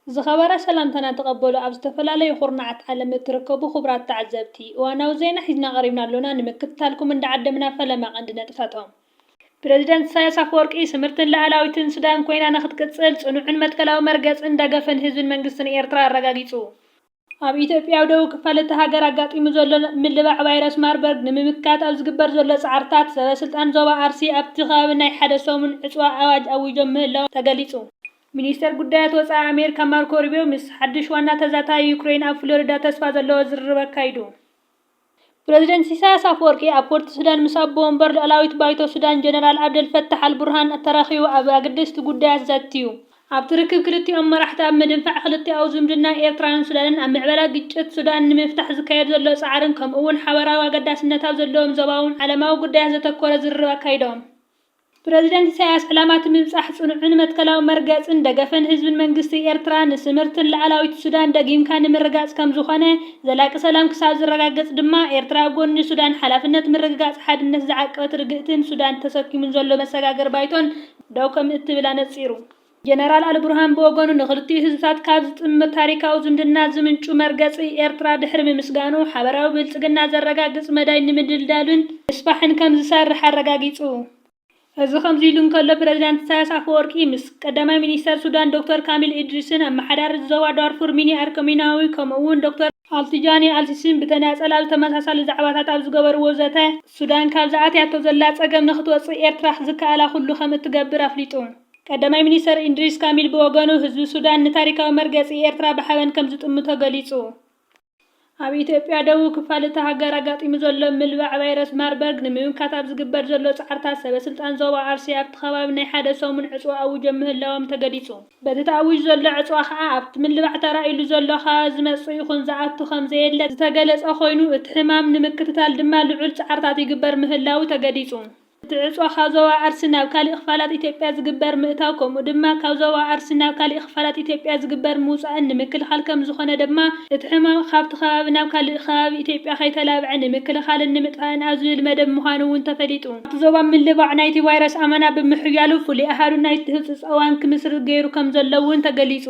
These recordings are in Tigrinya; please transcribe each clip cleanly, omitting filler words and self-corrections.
زخبر سلامتنا تقبلوا أبز تفلالي خورنعت على متركبوا خبرات تعذبتي وأنا وزينا حزنا قريبنا لنا نمكتالكم من دعدمنا فلما عندنا تفاتهم بريزيدنت سايس أفوركي سمرتن لعلاويتن سودان كوينا ناخد كتسل صنوعن متكلاو مرقز اندقفن حزب المنقسن إيرترا رقاقيتو ኣብ ኢትዮጵያ ደቡብ ክፋል ሃገር አጋጢሙ ዘሎ ምልባዕ ቫይረስ ማርበርግ ንምምካት ኣብ ዝግበር ዘሎ ጻዕርታት ሰበስልጣን ዞባ አርሲ ኣብቲ ከባቢ ናይ ሓደ ሰሙን ዕፅዋ ኣዋጅ ኣውጆም ምህላው ተገሊጹ። ሚኒስተር ጉዳያት ወፃኢ ኣሜሪካ ማርኮ ሩቢዮ ምስ ሓድሽ ዋና ተዛታይ ዩክሬን ኣብ ፍሎሪዳ ተስፋ ዘለዎ ዝርርብ ኣካይዱ። ፕሬዚደንት ኢሳያስ አፈወርቂ ኣብ ፖርት ሱዳን ምስ ኣቦ ወንበር ልዕላዊት ባይቶ ሱዳን ጀነራል ዓብደል ፈታሕ አልቡርሃን ተራኺቡ ኣብ ኣገደስቲ ጉዳያት ዘትዩ። ኣብ ትርክብ ክልቲኦም መራሕቲ ኣብ ምድንፋዕ ክልቲኦም ዝምድና ኤርትራን ሱዳንን ኣብ ምዕበላ ግጭት ሱዳን ንምፍታሕ ዝካየድ ዘሎ ጻዕርን ከምኡ እውን ሓበራዊ ኣገዳስነት ኣብ ዘለዎም ዞባውን ዓለማዊ ጉዳያት ዘተኮረ ዝርርብ ኣካይዶም። ፕሬዚደንት ኢሳያስ ዕላማት ምብጻሕ ጽኑዕን መትከላዊ መርገጽን ደገፈን ህዝብን መንግስቲ ኤርትራ ንስምርትን ላዕላዊት ሱዳን ደጊምካ ንምርጋጽ ከም ዝኾነ ዘላቂ ሰላም ክሳብ ዝረጋገጽ ድማ ኤርትራ ጎኒ ሱዳን ሓላፍነት ምርግጋጽ ሓድነት ዝዓቀበት ርግእትን ሱዳን ተሰኪሙን ዘሎ መሰጋገር ባይቶን ደው ከም እትብል ኣነጺሩ። ጀነራል አልቡርሃን በወገኑ ንኽልቲኡ ህዝብታት ካብ ዝጥምር ታሪካዊ ዝምድና ዝምንጩ መርገጺ ኤርትራ ድሕሪ ምምስጋኑ ሓበራዊ ብልጽግና ዘረጋግጽ መዳይ ንምድልዳልን ምስፋሕን ከም ዝሰርሕ ኣረጋጊጹ። እዚ ከምዚ ኢሉ እንከሎ ፕሬዚዳንት ኢሳያስ አፈወርቂ ምስ ቀዳማይ ሚኒስተር ሱዳን ዶክተር ካሚል ኢድሪስን ኣመሓዳሪ ዞባ ዳርፉር ሚኒ አርከሚናዊ ከምኡውን ዶክተር አልቲጃኒ አልሲሲን ብተናጸል ኣብ ተመሳሳሊ ዛዕባታት ኣብ ዝገበርዎ ዘተ ሱዳን ካብ ዝኣትያቶ ዘላ ጸገም ንኽትወፅእ ኤርትራ ዝከኣላ ኩሉ ከም እትገብር ኣፍሊጡ። ቀዳማይ ሚኒስተር ኢድሪስ ካሚል በወገኑ ህዝቢ ሱዳን ንታሪካዊ መርገጺ ኤርትራ ብሓበን ከም ዝጥምቶ ገሊጹ። ኣብ ኢትዮጵያ ደቡብ ክፋል እታ ሃገር ኣጋጢሙ ዘሎ ምልባዕ ቫይረስ ማርበርግ ንምምካት ኣብ ዝግበር ዘሎ ጻዕርታት ሰበስልጣን ዞባ አርሲ ኣብቲ ከባቢ ናይ ሓደ ሰሙን ዕፅዋ ኣውጆም ምህላዎም ተገሊጹ። በቲ ተኣውጅ ዘሎ ዕፅዋ ከዓ ኣብቲ ምልባዕ ተራኢሉ ዘሎ ከባቢ ዝመጽእ ይኹን ዝኣቱ ከም ዘየለ ዝተገለጸ ኮይኑ እቲ ሕማም ንምክትታል ድማ ልዑል ጻዕርታት ይግበር ምህላው ተገሊጹ። እቲ ዕፅዋ ካብ ዞባ አርሲ ናብ ካሊእ ክፋላት ኢትዮጵያ ዝግበር ምእታው ከምኡ ድማ ካብ ዞባ አርሲ ናብ ካሊእ ክፋላት ኢትዮጵያ ዝግበር ምውፃእን ንምክልኻል ከም ዝኾነ ድማ እቲ ሕማም ካብቲ ከባቢ ናብ ካሊእ ከባቢ ኢትዮጵያ ከይተላብዐ ንምክልኻልን ንምጥፋእን ኣብ ዝብል መደብ ምዃኑ እውን ተፈሊጡ። ኣብቲ ዞባ ምልባዕ ናይቲ ቫይረስ ኣመና ብምሕያሉ ፍሉይ ኣሃዱ ናይቲ ህፅፅ እዋን ክምስር ገይሩ ከም ዘሎ እውን ተገሊጹ።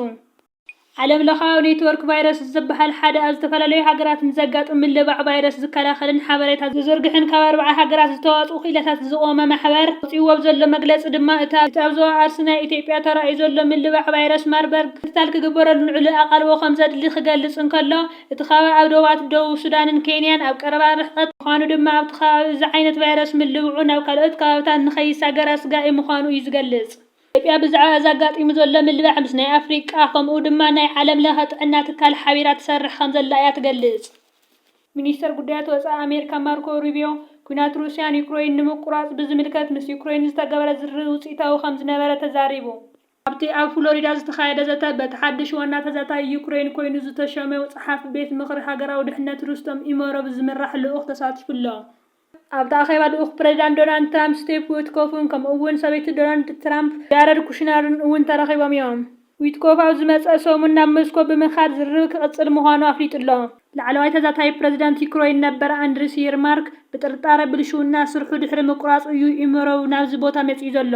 ዓለም ለኻዊ ኔትወርክ ቫይረስ ዝበሃል ሓደ ኣብ ዝተፈላለዩ ሃገራት ንዘጋጥም ምልባዕ ቫይረስ ዝከላኸልን ሓበሬታ ዝዝርግሕን ካብ 40 ሃገራት ዝተዋፅኡ ክኢላታት ዝቖመ ማሕበር ኣውፂዎ ዘሎ መግለፂ ድማ እቲ ኣብ ዞባ አርሲ ናይ ኢትዮጵያ ተራእዩ ዘሎ ምልባዕ ቫይረስ ማርበርግ ክትትል ክግበረሉ ንዕሉ ኣቓልቦ ከም ዘድሊ ክገልጽ እንከሎ እቲ ከባቢ ኣብ ዶባት ደቡብ ሱዳንን ኬንያን ኣብ ቀረባ ርሕቐት ምዃኑ ድማ ኣብቲ ከባቢ እዚ ዓይነት ቫይረስ ምልብዑ ናብ ካልኦት ከባቢታት ንኸይሰገር ኣስጋኢ ምዃኑ እዩ ዝገልጽ። ኢትዮጵያ ብዛዕባ ኣጋጢሙ ዘሎ ምልባዕ ምስ ናይ ኣፍሪቃ ከምኡ ድማ ናይ ዓለም ለኸ ጥዕና ትካል ሓቢራ ትሰርሕ ከም ዘላ እያ ትገልጽ። ሚኒስተር ጉዳያት ወፃኢ ኣሜሪካ ማርኮ ሩቢዮ ኩናት ሩስያን ዩክሬን ንምቁራጽ ብዝምልከት ምስ ዩክሬን ዝተገበረ ዝርርብ ውፅኢታዊ ከም ዝነበረ ተዛሪቡ። ኣብቲ ኣብ ፍሎሪዳ ዝተኻየደ ዘተ በቲ ሓድሽ ዋና ተዛታይ ዩክሬን ኮይኑ ዝተሸመ ጸሓፊ ቤት ምኽሪ ሃገራዊ ድሕነት ሩስቶም ኢሞሮቭ ዝምራሕ ልኡኽ ተሳቲፉ ኣሎ። ኣብቲ ኣኼባ ልኡኽ ፕሬዚዳንት ዶናልድ ትራምፕ ስቴቭ ዊትኮፍን ከምኡውን ሰበይቲ ዶናልድ ትራምፕ ጃረድ ኩሽነርን እውን ተረኺቦም እዮም። ዊትኮፍ ኣብ ዝመጸእ ሰሙን ናብ ሞስኮ ብምኻድ ዝርርብ ክቕጽል ምዃኑ ኣፍሊጡ ኣሎ። ላዕለዋይ ተዛታይ ፕሬዚዳንት ዩክሬን ነበረ አንድሪስ የርማክ ብጥርጣረ ብልሽውና ስርሑ ድሕሪ ምቁራጽ እዩ ኢሞሮቭ ናብዚ ቦታ መጺኡ ዘሎ።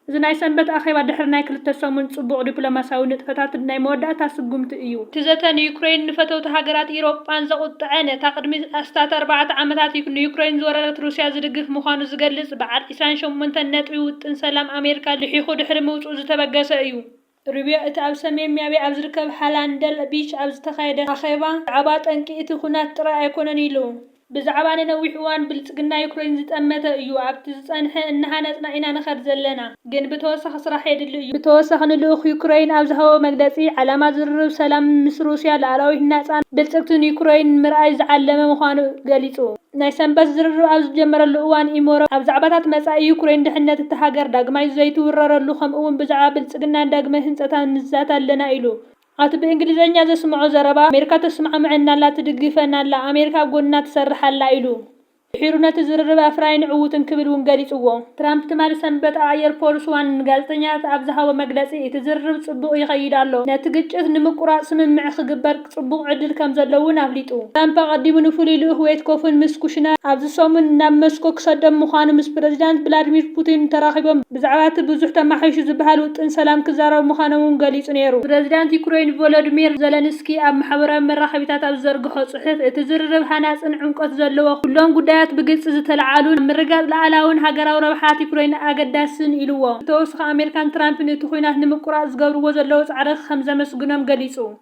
እዚ ናይ ሰንበት ኣኼባ ድሕሪ ናይ 2 ሰሙን ጽቡቕ ዲፕሎማስያዊ ንጥፈታት ናይ መወዳእታ ስጉምቲ እዩ። እቲ ዘተ ንዩክሬን ንፈተውቲ ሃገራት ኢሮጳን ዘቁጥዐ ነታ ቅድሚ ኣስታት 4 ዓመታት ንዩክሬን ዝወረረት ሩስያ ዝድግፍ ምዃኑ ዝገልጽ በዓል 28 ነጥቢ ውጥን ሰላም ኣሜሪካ ልሒኹ ድሕሪ ምውፁእ ዝተበገሰ እዩ። ሩቢዮ እቲ ኣብ ሰሜን ሚያሚ ኣብ ዝርከብ ሃላንደል ቢች ኣብ ዝተኻየደ ኣኼባ ብዛዕባ ጠንቂ እቲ ኩናት ጥራይ ኣይኮነን ኢሉ ብዛዕባ ንነዊሕ እዋን ብልጽግና ዩክሬን ዝጠመተ እዩ ኣብቲ ዝጸንሐ እናሃነጽና ኢና ንኸድ ዘለና ግን ብተወሳኺ ስራሕ የድሊ እዩ። ብተወሳኺ ንልኡኽ ዩክሬን ኣብ ዝሃቦ መግለጺ ዓላማ ዝርርብ ሰላም ምስ ሩስያ ላዕለዊት ናጻን ብልጽግትን ዩክሬን ምርኣይ ዝዓለመ ምዃኑ ገሊጹ። ናይ ሰንበት ዝርርብ ኣብ ዝጀመረሉ እዋን ኢሞሮቭ ኣብ ዛዕባታት መጻኢ ዩክሬን ድሕነት እቲ ሃገር ዳግማይ ዘይትውረረሉ ከምኡውን ብዛዕባ ብልጽግና ዳግመ ህንጸታ ንዛት ኣለና ኢሉ ኣቲ ብእንግሊዝኛ ዘስምዖ ዘረባ ኣሜሪካ ተስማዕምዐና ኣላ ትድግፈና ኣላ ኣሜሪካ ጎንና ትሰርሕ ኣላ ኢሉ حيرونة تزرب أفراين عوتن كبل ونقاليسوه ترامب تمال سنبت آير فورس وان غازتنيات أبزها ومقلسي تزرب صبوق يخيد الله ناتقجت نمقراء سممع خقبرك صبوق عدل كم زلون أفليتو ترامب قديم نفولي لأهويت كوفن مسكوشنا أبز صومن نام مسكوك صدام مخان مس بريزيدنت فلاديمير بوتين تراخبهم بزعوات بزحت محيش زبهالو تن سلام كزارو مخانو ونقاليس نيرو بريزيدنت يوكرين فولوديمير زيلنسكي أب محاورة من راخبيتات أبزرقحو صحيح تزرب حناس عنقوت زلوا كلهم قدايات بقلص زتلعالون مرقات لعلاون هاقراو ربحات يكرين آقداسن إلوه توسخ أمريكان ترامب نتخوينات نمقراء زقبرو زلوز عرق 5 مسقنام قليسو